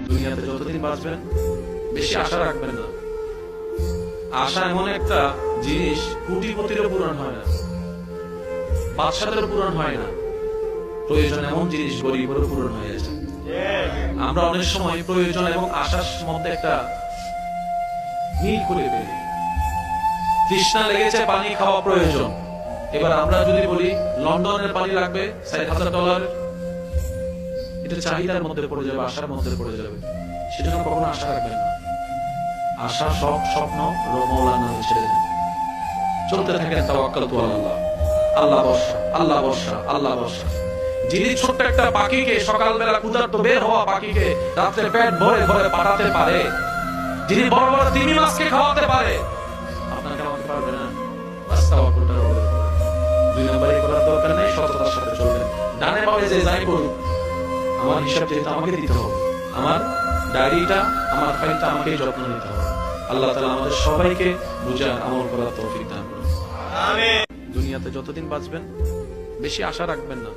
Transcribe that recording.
দুনিয়াতে যতদিন বাঁচবেন বেশি আশা রাখবেন না। আশা এমন একটা জিনিস কোটিপতিরও পূরণ হয় না, বাদশাদের পূরণ হয় না। প্রয়োজন এমন জিনিস গরিবেরও পূরণ হয়ে যায়। আমরা অনেক সময় প্রয়োজন এবং আশার মধ্যে একটা মিল করে ফেলি। তৃষ্ণা লেগেছে, পানি খাওয়া প্রয়োজন। এবার আমরা যদি বলি লন্ডনের পানি লাগবে $60,000, এটা চাহিদার মধ্যে পড়ে যাবে, আশার মধ্যে পড়ে যাবে। সেজন্য কখনো আশা রাখবেন না। আশা সব স্বপ্ন মৌলার নামে ছেড়ে দেন, চলতে থাকেন তাওয়াক্কালতু আলাল্লাহ। আল্লাহ ভরসা, আল্লাহ ভরসা, আল্লাহ ভরসা। যিনি ছোট্ট একটা পাখিকে, সকালবেলা ক্ষুধার্ত বের হওয়া পাখিকে রাত্রে পেট ভরে ভরে পাঠাতে পারে, যিনি বড় বড় তিমি মাছকে খাওয়াতে পারে, আপনাকে আমাকে পারবে না? বাস তাওয়াক্কুলটার উপরে। দুই নম্বরে করার দরকার নেই, সততার সাথে চলবেন। ডানে বামে যে যাই করুক, আমার হিসাব যেহেতু আমাকে দিতে হবে, আমার ডায়েরিটা, আমার ফাইলটা আমাকেই যত্ন নিতে হবে। আল্লাহ তাআলা আমাদের সবাইকে বুঝার আমল করার তৌফিক দান করুন। আমিন। দুনিয়াতে যতদিন বাঁচবেন বেশি আশা রাখবেন না।